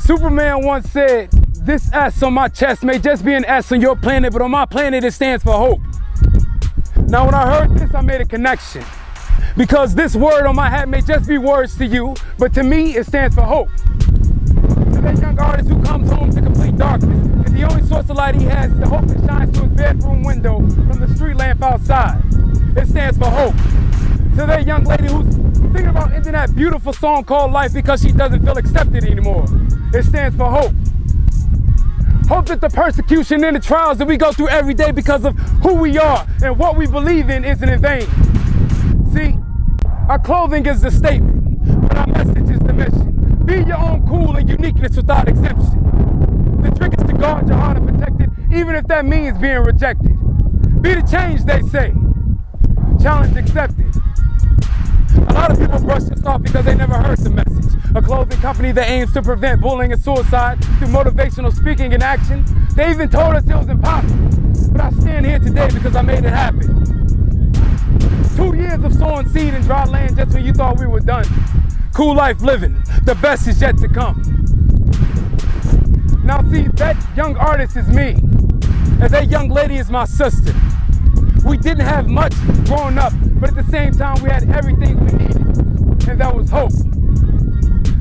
Superman once said, "This S on my chest may just be an S on your planet, but on my planet it stands for hope." Now when I heard this, I made a connection. Because this word on my hat may just be words to you, but to me it stands for hope. To that young artist who comes home to complete darkness, and the only source of light he has is the hope that shines through his bedroom window from the street lamp outside. It stands for hope. To that young lady who's thinking about ending that beautiful song called Life because she doesn't feel accepted anymore. It stands for hope. Hope that the persecution and the trials that we go through every day because of who we are and what we believe in isn't in vain. See, our clothing is the statement, but our message is the mission. Be your own cool and uniqueness without exemption. The trick is to guard your heart and protect it, even if that means being rejected. Be the change, they say. Challenge accepted. A lot of people brush this off because they never heard the message. A clothing company that aims to prevent bullying and suicide through motivational speaking and action. They even told us it was impossible. But I stand here today because I made it happen. 2 years of sowing seed in dry land just when you thought we were done. Cool life living, the best is yet to come. Now see, that young artist is me, and that young lady is my sister. We didn't have much growing up, but at the same time we had everything we needed, and that was hope.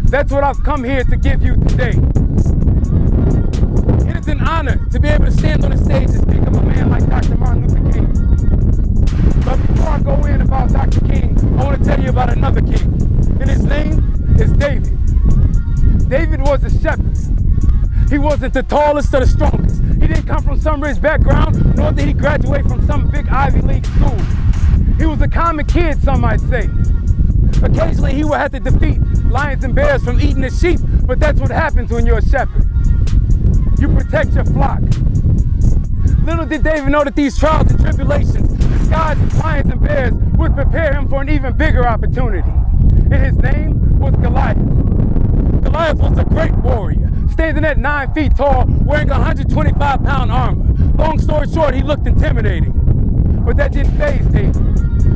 That's what I've come here to give you today. It is an honor to be able to stand on the stage and speak of a man like Dr. Martin Luther King. But before I go in about Dr. King, I want to tell you about another king, and his name is David. David was a shepherd. He wasn't the tallest or the strongest. He didn't come from some rich background, nor did he graduate from some big Ivy League school. He was a common kid, some might say. Occasionally he would have to defeat lions and bears from eating his sheep, but that's what happens when you're a shepherd. You protect your flock. Little did David know that these trials and tribulations, disguised as lions and bears, would prepare him for an even bigger opportunity. And his name was Goliath. Goliath was a great warrior, standing at 9 feet tall, wearing 125-pound armor. Long story short, he looked intimidating. But that didn't faze David.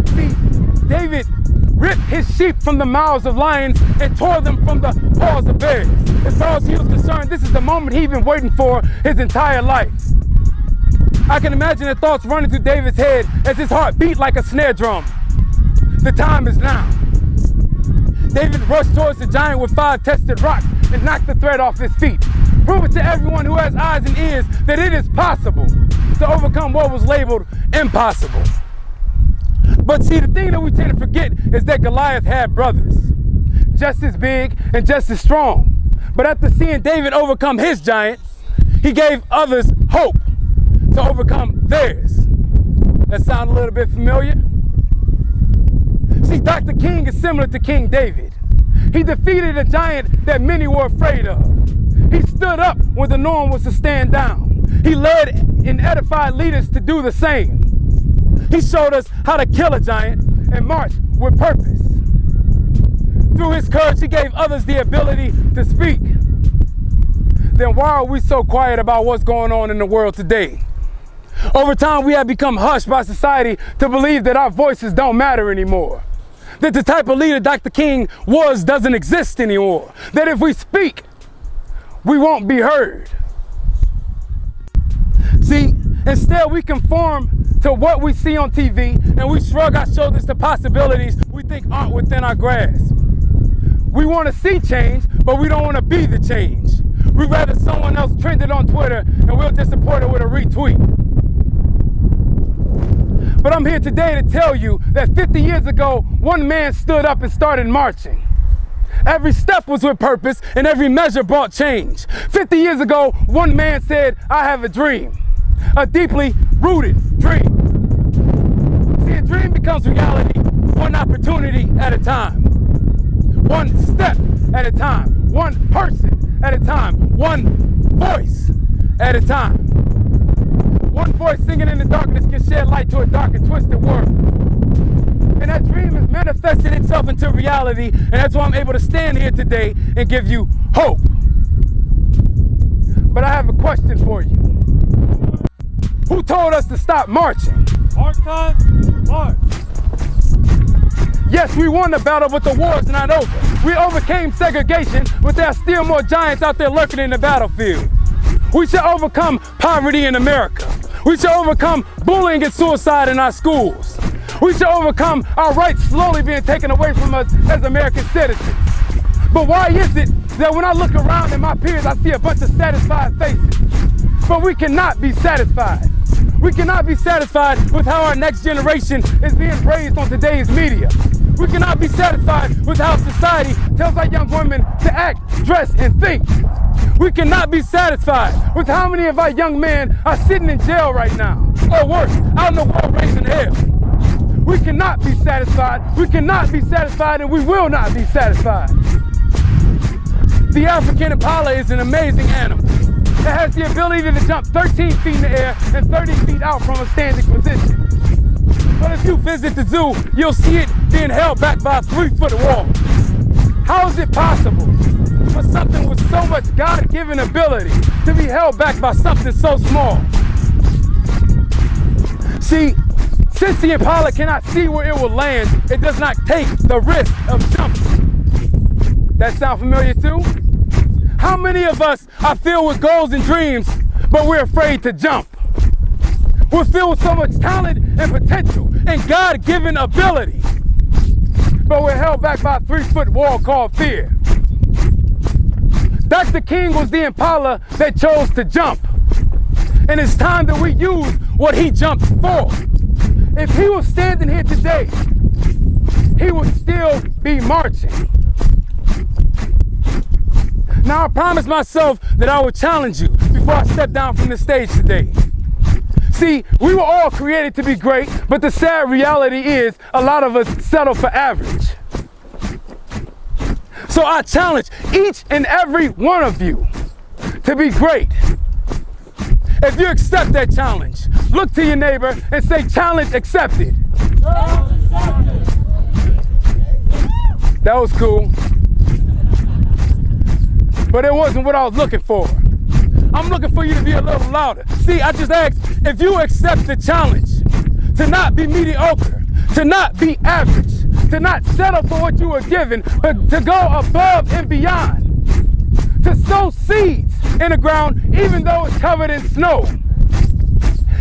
See, David ripped his sheep from the mouths of lions and tore them from the paws of bears. As far as he was concerned, this is the moment he'd been waiting for his entire life. I can imagine the thoughts running through David's head as his heart beat like a snare drum. The time is now. David rushed towards the giant with 5 tested rocks and knocked the thread off his feet. Prove it to everyone who has eyes and ears that it is possible to overcome what was labeled impossible. But see, the thing that we tend to forget is that Goliath had brothers, just as big and just as strong. But after seeing David overcome his giant, he gave others hope to overcome theirs. That sound a little bit familiar? See, Dr. King is similar to King David. He defeated a giant that many were afraid of. He stood up when the norm was to stand down. He led and edified leaders to do the same. He showed us how to kill a giant and march with purpose. Through his courage, he gave others the ability to speak. Then why are we so quiet about what's going on in the world today? Over time, we have become hushed by society to believe that our voices don't matter anymore. That the type of leader Dr. King was doesn't exist anymore. That if we speak, we won't be heard. See, instead we conform to what we see on TV and we shrug our shoulders to possibilities we think aren't within our grasp. We want to see change, but we don't want to be the change. We'd rather someone else trend it on Twitter and we'll just support it with a retweet. But I'm here today to tell you that 50 years ago, one man stood up and started marching. Every step was with purpose and every measure brought change. 50 years ago, one man said, "I have a dream," a deeply rooted dream. See, a dream becomes reality one opportunity at a time, one step at a time, one person at a time, one voice at a time. One voice singing in the darkness can shed light to a dark and twisted world. And that dream has manifested itself into reality, and that's why I'm able to stand here today and give you hope. But I have a question for you. Who told us to stop marching? March time, march. Yes, we won the battle, but the war's not over. We overcame segregation, but there are still more giants out there lurking in the battlefield. We should overcome poverty in America. We should overcome bullying and suicide in our schools. We should overcome our rights slowly being taken away from us as American citizens. But why is it that when I look around at my peers, I see a bunch of satisfied faces? But we cannot be satisfied. We cannot be satisfied with how our next generation is being raised on today's media. We cannot be satisfied with how society tells our young women to act, dress, and think. We cannot be satisfied with how many of our young men are sitting in jail right now, or worse, out in the world raising hell. We cannot be satisfied. We cannot be satisfied, and we will not be satisfied. The African impala is an amazing animal. It has the ability to jump 13 feet in the air and 30 feet out from a standing position. But if you visit the zoo, you'll see it being held back by a 3-foot wall. How is it possible for something with so much God-given ability to be held back by something so small? See, since the impala cannot see where it will land, it does not take the risk of jumping. That sound familiar too? How many of us are filled with goals and dreams, but we're afraid to jump? We're filled with so much talent and potential and God-given ability, but we're held back by a 3-foot wall called fear. Dr. King was the impala that chose to jump, and it's time that we use what he jumped for. If he was standing here today, he would still be marching. Now I promised myself that I would challenge you before I step down from the stage today. See, we were all created to be great, but the sad reality is a lot of us settle for average. So I challenge each and every one of you to be great. If you accept that challenge, look to your neighbor and say, challenge accepted. Challenge accepted. That was cool. But it wasn't what I was looking for. I'm looking for you to be a little louder. See, I just asked if you accept the challenge to not be mediocre, to not be average, to not settle for what you were given, but to go above and beyond, to sow seeds in the ground even though it's covered in snow.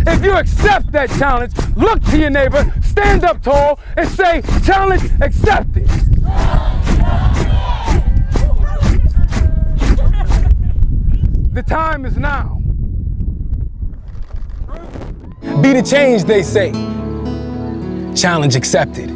If you accept that challenge, look to your neighbor, stand up tall, and say, challenge accepted. The time is now. Be the change, they say. Challenge accepted.